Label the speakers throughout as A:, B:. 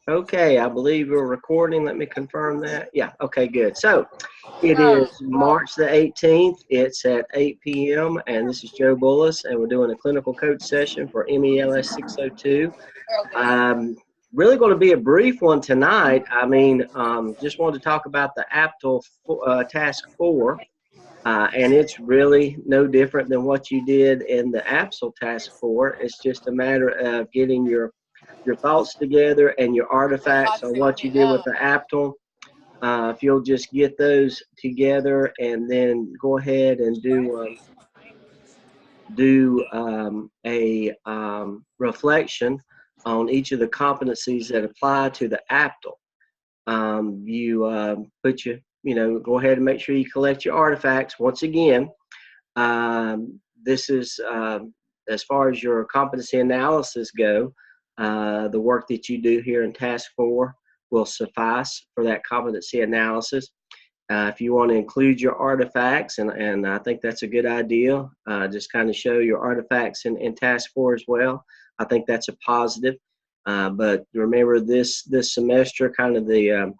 A: Okay, I believe we're recording. Let me confirm that. Yeah, okay, good. So it is March the 18th. It's at 8 p.m. and this is Joe Bullis, and we're doing a clinical coach session for MELS 602. Really going to be a brief one tonight. Just wanted to talk about the APTL Task 4. And it's really no different than what you did in the APSL Task 4. It's just a matter of getting your thoughts together and your artifacts on what you did with the APTL. If you'll just get those together and then go ahead and do a reflection on each of the competencies that apply to the APTL. Go ahead and make sure you collect your artifacts. Once again, this is as far as your competency analysis go. The work that you do here in Task 4 will suffice for that competency analysis. If you want to include your artifacts, and I think that's a good idea, just kind of show your artifacts in Task 4 as well. I think that's a positive. But remember, this semester, kind of the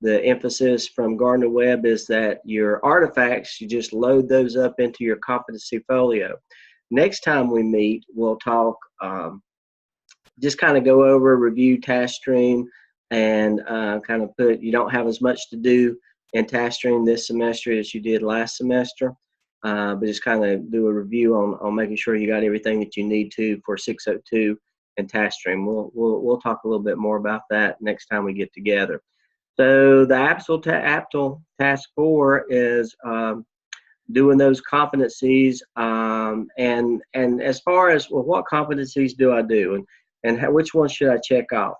A: emphasis from Gardner-Webb is that your artifacts, you just load those up into your competency folio. Next time we meet, we'll talk, just kind of go over, review task stream, and kind of you don't have as much to do in task stream this semester as you did last semester, but just kind of do a review on making sure you got everything that you need to for 602 and task stream. We'll talk a little bit more about that next time we get together. So the APTL Task 4 is doing those competencies, and as far as, well, what competencies do I do, and which ones should I check off?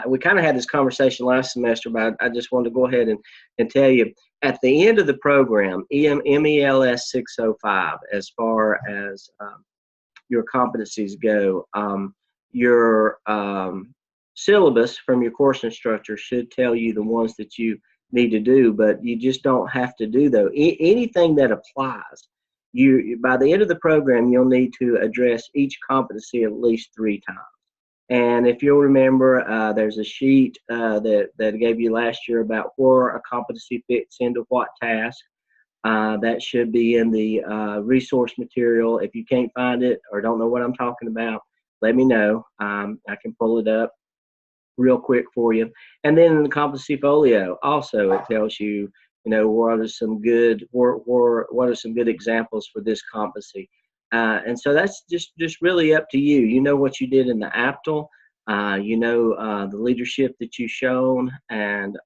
A: We kind of had this conversation last semester, but I just wanted to go ahead and tell you, at the end of the program, MELS 605, as far as your competencies go, your syllabus from your course instructor should tell you the ones that you need to do, but you just don't have to do those. Anything that applies, by the end of the program, you'll need to address each competency at least 3 times. And if you'll remember, there's a sheet that I gave you last year about where a competency fits into what task. That should be in the resource material. If you can't find it or don't know what I'm talking about, let me know. I can pull it up real quick for you. And then in the competency folio, also it tells you, what are some good examples for this competency. And so that's just really up to you. You know what you did in the APTL. The leadership that you've shown and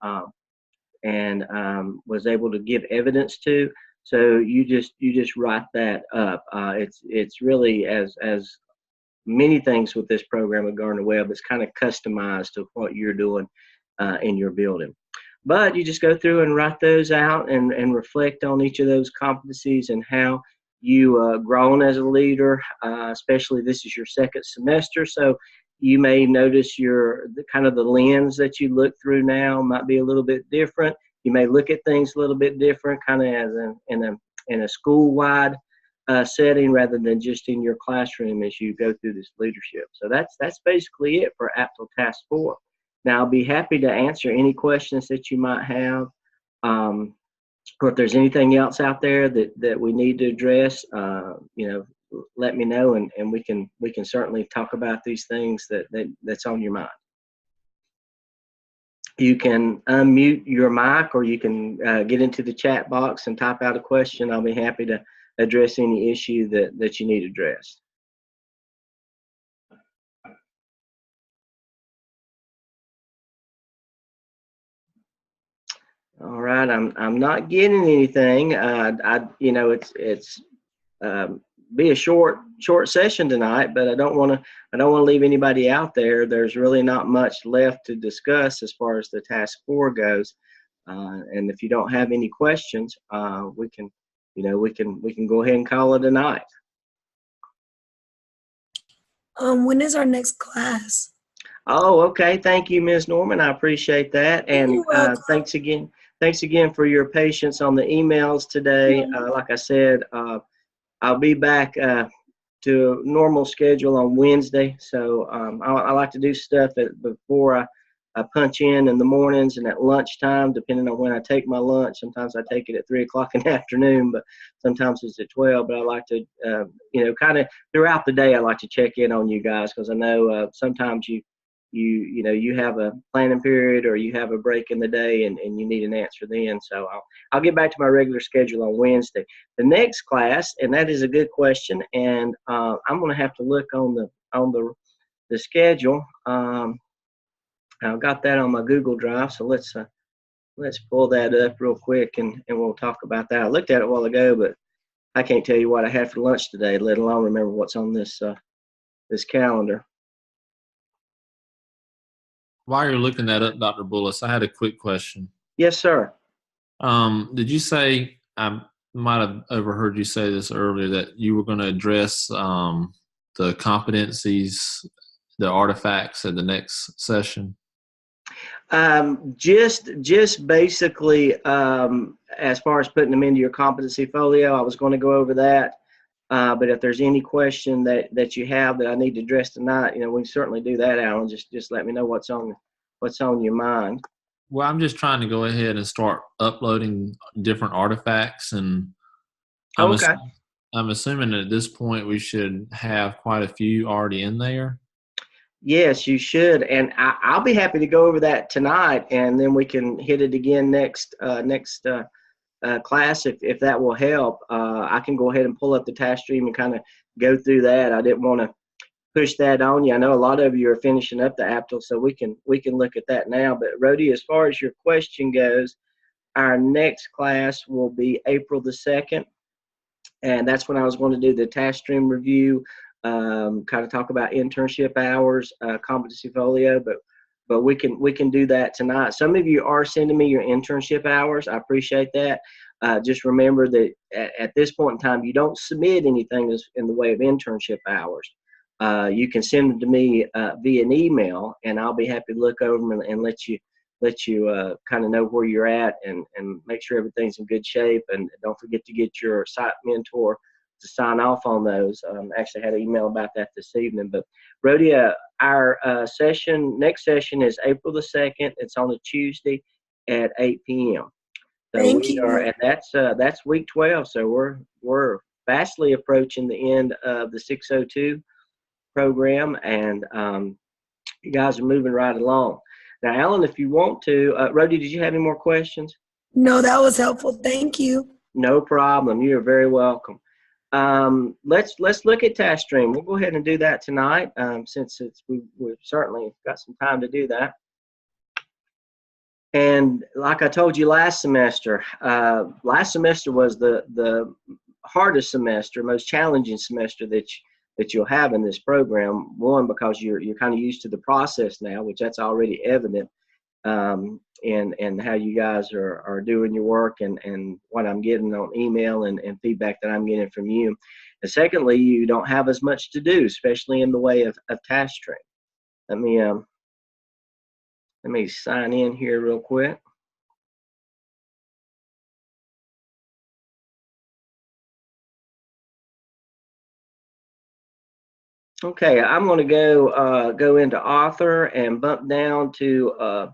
A: was able to give evidence to. So you just write that up. It's really as many things with this program at Gardner-Webb. It's kind of customized to what you're doing in your building. But you just go through and write those out and reflect on each of those competencies and how you grown as a leader. Especially this is your second semester, so you may notice the lens that you look through now might be a little bit different. You may look at things a little bit different, kind of as in a school-wide setting rather than just in your classroom as you go through this leadership. So that's basically it for APTL Task 4. Now, I'll be happy to answer any questions that you might have, or if there's anything else out there that we need to address, let me know, and we can certainly talk about these things that's on your mind. You can unmute your mic, or you can get into the chat box and type out a question. I'll be happy to address any issue that you need addressed. All right, I'm not getting anything. It's be a short session tonight, but I don't want to leave anybody out there. There's really not much left to discuss as far as the Task 4 goes. And if you don't have any questions, we can go ahead and call it a night.
B: When is our next class?
A: Oh, okay. Thank you, Ms. Norman. I appreciate that. And thanks again for your patience on the emails today. Like I said, I'll be back to normal schedule on Wednesday. So I like to do stuff before I punch in the mornings and at lunchtime, depending on when I take my lunch. Sometimes I take it at 3 o'clock in the afternoon, but sometimes it's at 12. But I like to, kind of throughout the day, I like to check in on you guys, because I know sometimes you have a planning period or you have a break in the day and you need an answer then. So I'll get back to my regular schedule on Wednesday. The next class, and that is a good question, and I'm going to have to look on the schedule. I've got that on my Google Drive, so let's pull that up real quick and we'll talk about that. I looked at it a while ago, but I can't tell you what I had for lunch today, let alone remember what's on this calendar.
C: While you're looking that up, Dr. Bullis, I had a quick question.
A: Yes, sir.
C: Did you say, I might have overheard you say this earlier, that you were going to address the competencies, the artifacts at the next session?
A: Just basically, as far as putting them into your competency folio, I was going to go over that. But if there's any question that you have that I need to address tonight, we can certainly do that, Alan. Just let me know what's on your mind.
C: Well, I'm just trying to go ahead and start uploading different artifacts, and I'm assuming at this point we should have quite a few already in there.
A: Yes, you should, and I'll be happy to go over that tonight, and then we can hit it again next class if that will help. I can go ahead and pull up the task stream and kind of go through that. I didn't want to push that on you. I know a lot of you are finishing up the APTL, so we can look at that now. But Rhodey, as far as your question goes, our next class will be April the 2nd, and that's when I was going to do the task stream review. Kind of talk about internship hours, competency folio, but we can do that tonight. Some of you are sending me your internship hours. I appreciate that. Just remember that at this point in time, you don't submit anything in the way of internship hours. You can send them to me via an email, and I'll be happy to look over them and let you kind of know where you're at and make sure everything's in good shape. And don't forget to get your site mentor to sign off on those. Actually had an email about that this evening. But Rhodia, our next session is April the 2nd. It's on a Tuesday at 8 p.m. So
B: Thank you.
A: and that's week 12. So we're fastly approaching the end of the 602 program, and you guys are moving right along. Now, Alan, if you want to, Rhodey, did you have any more questions?
B: No, that was helpful. Thank you.
A: No problem. You are very welcome. Let's look at task stream. We'll go ahead and do that tonight, since we've certainly got some time to do that. And like I told you last semester was the hardest semester, most challenging semester that you'll have in this program. One, because you're kind of used to the process now, which that's already evident, and how you guys are doing your work and what I'm getting on email and feedback that I'm getting from you. And secondly, you don't have as much to do, especially in the way of task stream. Let me sign in here real quick. Okay, I'm going to go into author and bump down to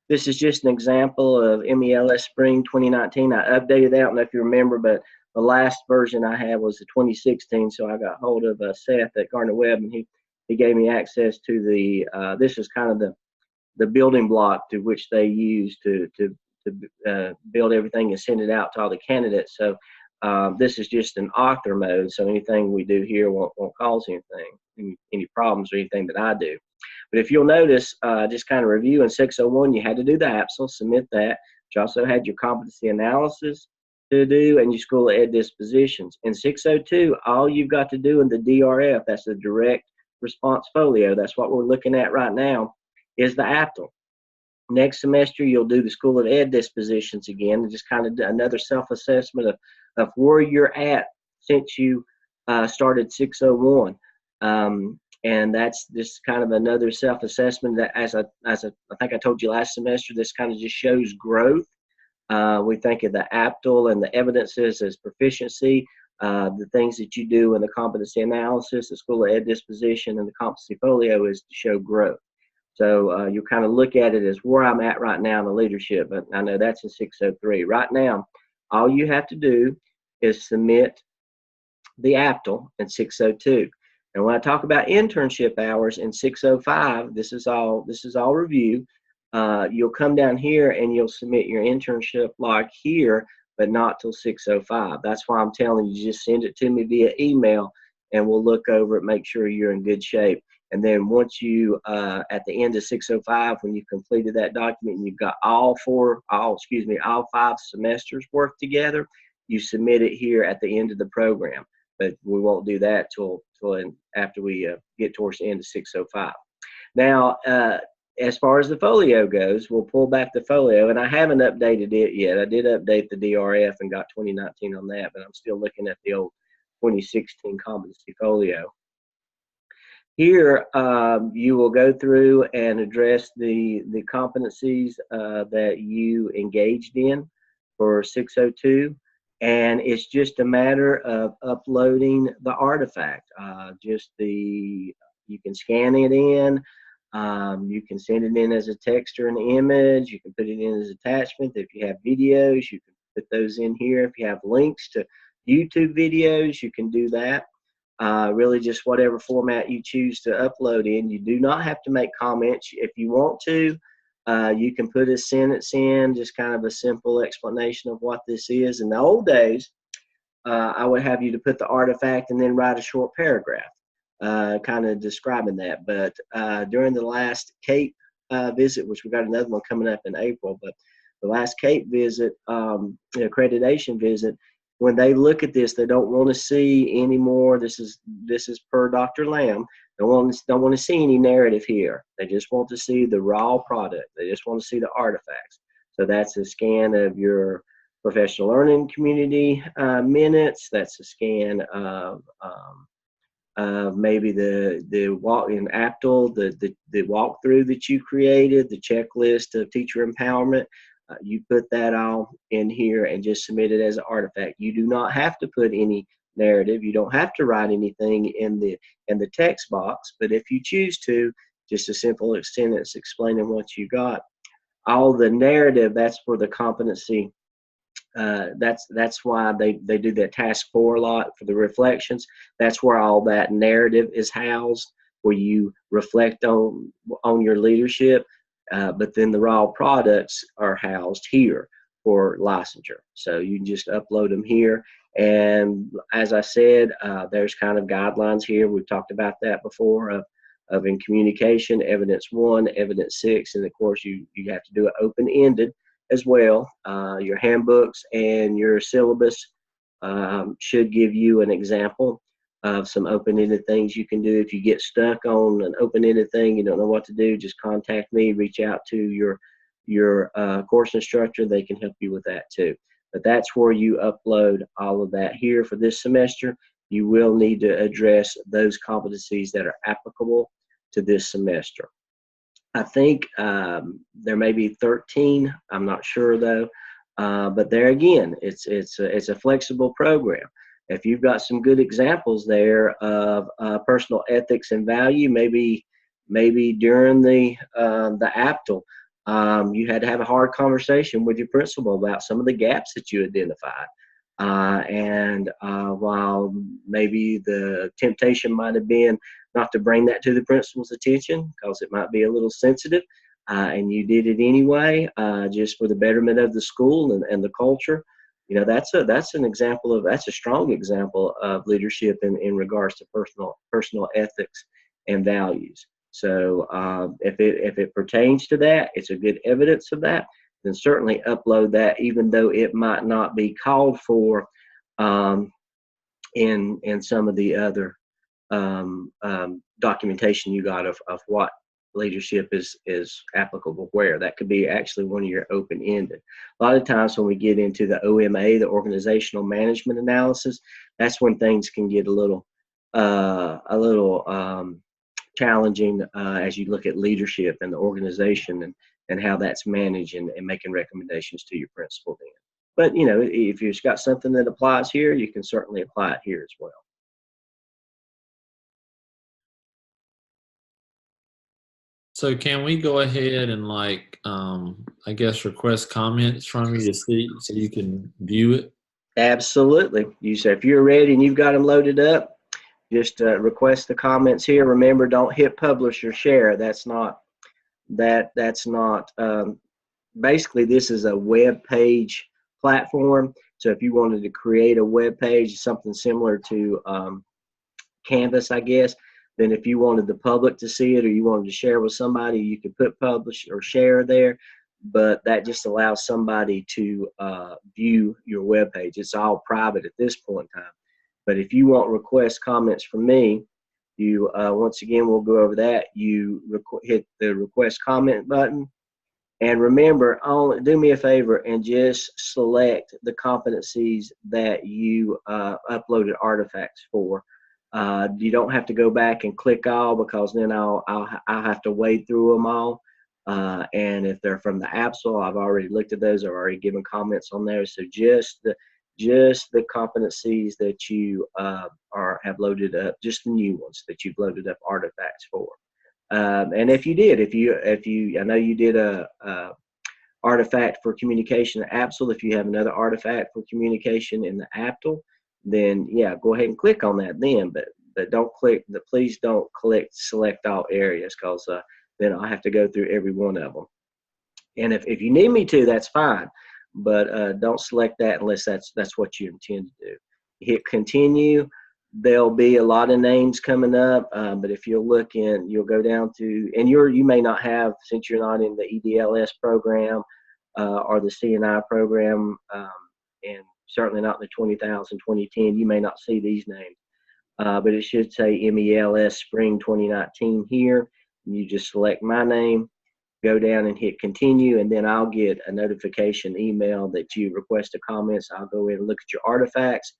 A: this is just an example of MELS Spring 2019. I updated that. I don't know if you remember, but the last version I had was the 2016. So I got hold of Seth at Gardner Webb, and he gave me access to the. This is kind of the building block to which they use to build everything and send it out to all the candidates. So this is just an author mode. So anything we do here won't cause any problems or anything that I do. But if you'll notice, just kind of review in 601, you had to do the APSL, submit that. You also had your competency analysis to do and your school ed dispositions. In 602, all you've got to do in the DRF, that's the direct response folio, that's what we're looking at right now, is the APTL. Next semester, you'll do the school of ed dispositions again, and just kind of do another self-assessment of where you're at since you started 601. And that's just kind of another self-assessment that, as I think I told you last semester, this kind of just shows growth. We think of the APTL and the evidences as proficiency. The things that you do in the competency analysis, the school of ed disposition, and the competency folio is to show growth. So you kind of look at it as where I'm at right now in the leadership, but I know that's in 603. Right now, all you have to do is submit the APTL in 602. And when I talk about internship hours in 605, this is all review. You'll come down here and you'll submit your internship like here, but not till 605. That's why I'm telling you, just send it to me via email and we'll look over it, make sure you're in good shape. And then once you, at the end of 605, when you've completed that document and you've got all 5 semesters worked together, you submit it here at the end of the program. But we won't do that till after we get towards the end of 605. Now, as far as the folio goes, we'll pull back the folio, and I haven't updated it yet. I did update the DRF and got 2019 on that, but I'm still looking at the old 2016 competency folio. Here, you will go through and address the competencies that you engaged in for 602. And it's just a matter of uploading the artifact. You can scan it in. You can send it in as a text or an image. You can put it in as attachment. If you have videos, you can put those in here. If you have links to YouTube videos, you can do that. Really just whatever format you choose to upload in. You do not have to make comments. If you want to, you can put a sentence in, just kind of a simple explanation of what this is. In the old days, I would have you to put the artifact and then write a short paragraph, kind of describing that. But during the last CAPE visit, which we got another one coming up in April, but the last CAPE visit, accreditation visit, when they look at this, they don't want to see any more. This is per Dr. Lamb. Don't want to see any narrative here. They just want to see the raw product. They just want to see the artifacts. So that's a scan of your professional learning community minutes. That's a scan of maybe the walk in APTL, the walkthrough that you created, the checklist of teacher empowerment. You put that all in here and just submit it as an artifact. You do not have to put any narrative. You don't have to write anything in the text box, but if you choose to, just a simple sentence explaining what you got. All the narrative, that's for the competency. That's why they do that task 4 a lot for the reflections. That's where all that narrative is housed, where you reflect on your leadership. But then the raw products are housed here for licensure. So you can just upload them here. And as I said, there's kind of guidelines here. We've talked about that before of in communication, evidence 1, evidence 6, and of course you have to do it open-ended as well. Your handbooks and your syllabus should give you an example of some open-ended things you can do. If you get stuck on an open-ended thing, you don't know what to do, just contact me, reach out to your course instructor. They can help you with that too. But that's where you upload all of that here for this semester. You will need to address those competencies that are applicable to this semester. I think there may be 13. I'm not sure though. But there again, it's a flexible program. If you've got some good examples there of personal ethics and value, maybe during the APTL, you had to have a hard conversation with your principal about some of the gaps that you identified. While maybe the temptation might have been not to bring that to the principal's attention because it might be a little sensitive, and you did it anyway, just for the betterment of the school and the culture. You know, that's a strong example of leadership in regards to personal ethics and values. So if it pertains to that, it's a good evidence of that, then certainly upload that, even though it might not be called for in some of the other documentation you got of what leadership is applicable where. That could be actually one of your open-ended. A lot of times when we get into the OMA, the organizational management analysis, that's when things can get a little challenging as you look at leadership and the organization and how that's managed and making recommendations to your principal then. But, you know, if you've got something that applies here, you can certainly apply it here as well.
C: So can we go ahead and like, I guess request comments from you to see so you can view it?
A: Absolutely. You say if you're ready and you've got them loaded up, just request the comments here. Remember, don't hit publish or share. That's not basically this is a web page platform. So if you wanted to create a web page, something similar to Canvas, I guess, then if you wanted the public to see it or you wanted to share with somebody, you could put publish or share there. But that just allows somebody to view your web page. It's all private at this point in time. But if you want request comments from me, you once again, we'll go over that. You hit the request comment button. And remember, do me a favor and just select the competencies that you uploaded artifacts for. You don't have to go back and click all, because then I'll have to wade through them all. And if they're from the APSL, I've already looked at those. I've already given comments on those. So just the competencies that you have loaded up, just the new ones that you've loaded up artifacts for. And if you did, I know you did a artifact for communication in APSL. If you have another artifact for communication in the APTL, then yeah, go ahead and click on that then. But don't click. Please don't select all areas, because then I'll have to go through every one of them. And if you need me to, that's fine. But don't select that unless that's what you intend to do. Hit continue. There'll be a lot of names coming up, but if you'll look in, you'll go down to, and you may not have, since you're not in the EDLS program or the CNI program, and certainly not in the 20,000, 2010, you may not see these names. But it should say MELS Spring 2019 here. You just select my name, go down and hit continue, and then I'll get a notification email that you requested comments. I'll go in and look at your artifacts.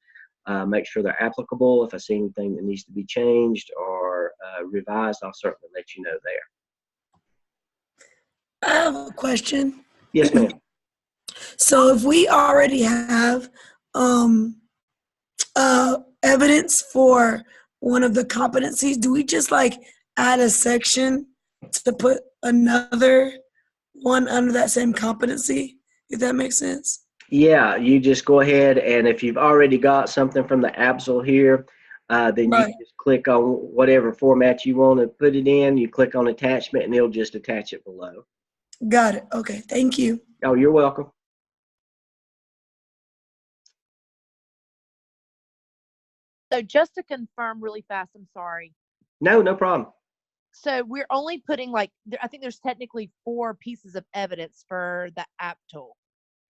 A: Make sure they're applicable. If I see anything that needs to be changed or revised, I'll certainly let you know there.
B: I have a question.
A: Yes, ma'am.
B: So if we already have evidence for one of the competencies, do we just like add a section to put another one under that same competency, if that makes sense?
A: Yeah, you just go ahead, and if you've already got something from the APSL here, then
B: Right.
A: you just click on whatever format you want to put it in. You click on attachment, and it'll just attach it below.
B: Got it. Okay, thank you.
A: Oh, you're welcome.
D: So just to confirm really fast, I'm sorry.
A: No problem.
D: So we're only putting I think there's technically 4 pieces of evidence for the APTL.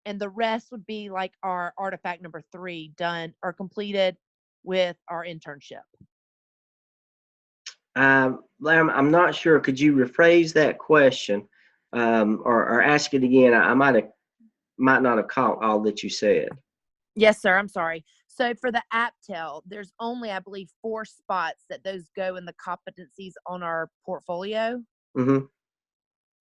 D: And the rest would be like our artifact number 3 done or completed with our internship.
A: I'm not sure. Could you rephrase that question or ask it again? I might not have caught all that you said.
D: Yes, sir. I'm sorry. So for the APTL, there's only, I believe, 4 spots that those go in the competencies on our portfolio.
A: Mm-hmm.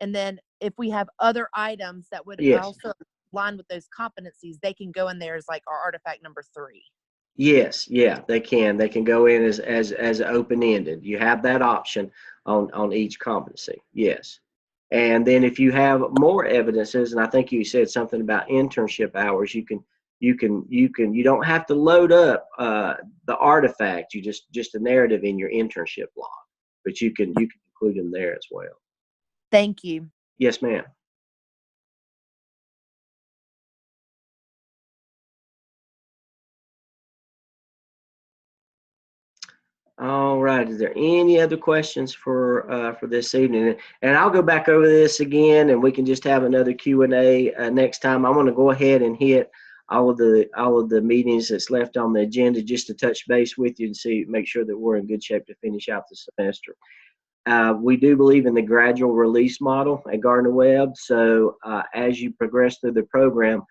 D: And then if we have other items that would
A: Yes.
D: also line with those competencies, they can go in there as like our artifact number 3.
A: Yes, yeah, they can. They can go in as open-ended. You have that option on each competency. Yes. And then if you have more evidences, and I think you said something about internship hours, you don't have to load up the artifact. You just a narrative in your internship log, but you can include them there as well.
D: Thank you.
A: Yes, ma'am. All right. Is there any other questions for this evening? And I'll go back over this again, and we can just have another Q&A next time. I'm going to go ahead and hit all of the meetings that's left on the agenda just to touch base with you and make sure that we're in good shape to finish out the semester. We do believe in the gradual release model at Gardner Webb. So as you progress through the program,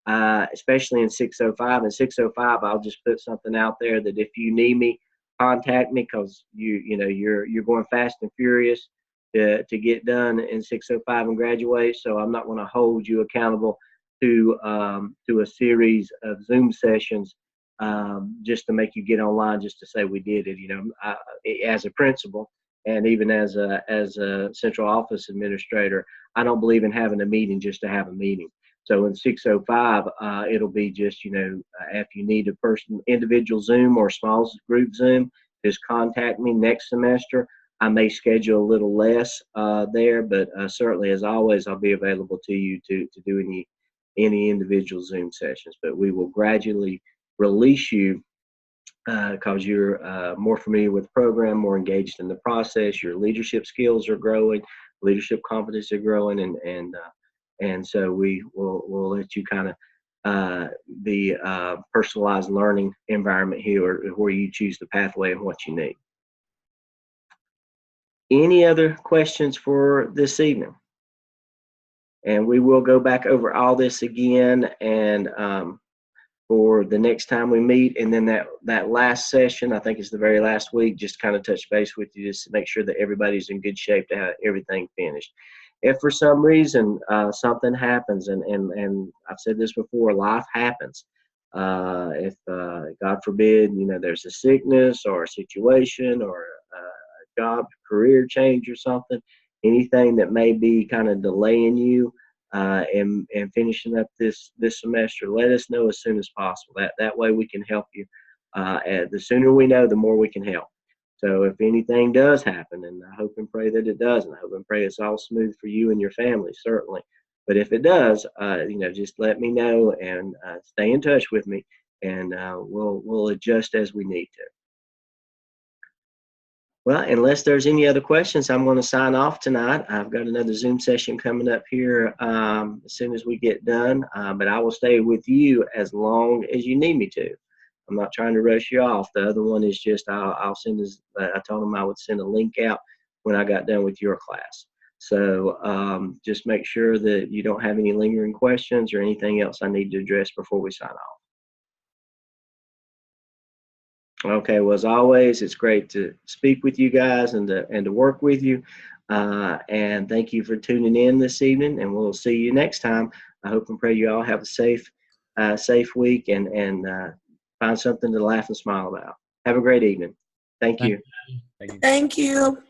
A: especially in 605 and 605, I'll just put something out there that if you need me, contact me, because you're going fast and furious to get done in 605 and graduate. So I'm not going to hold you accountable to a series of Zoom sessions, just to make you get online, just to say we did it. As a principal and even as a central office administrator, I don't believe in having a meeting just to have a meeting. So in 605, it'll be just, if you need a individual Zoom or small group Zoom, just contact me next semester. I may schedule a little less there, but certainly, as always, I'll be available to you to do any individual Zoom sessions. But we will gradually release you because you're more familiar with the program, more engaged in the process. Your leadership skills are growing, leadership competence are growing, and so we'll let you kind of the personalized learning environment here, where you choose the pathway and what you need. Any other questions for this evening? And we will go back over all this again, and for the next time we meet, and then that last session, I think it's the very last week, just kind of touch base with you just to make sure that everybody's in good shape to have everything finished. If for some reason something happens, and I've said this before, life happens. If God forbid, there's a sickness or a situation or a job, career change or something, anything that may be kind of delaying you and finishing up this semester, let us know as soon as possible. That way we can help you. The sooner we know, the more we can help. So if anything does happen, and I hope and pray that it doesn't, I hope and pray it's all smooth for you and your family, certainly. But if it does, just let me know and stay in touch with me, and we'll adjust as we need to. Well, unless there's any other questions, I'm going to sign off tonight. I've got another Zoom session coming up here as soon as we get done, but I will stay with you as long as you need me to. I'm not trying to rush you off. The other one is just I'll send this. I told them I would send a link out when I got done with your class. So just make sure that you don't have any lingering questions or anything else I need to address before we sign off. Okay, well, as always, it's great to speak with you guys and to work with you. And thank you for tuning in this evening, and we'll see you next time. I hope and pray you all have a safe week and find something to laugh and smile about. Have a great evening. Thank you.
B: Thank you.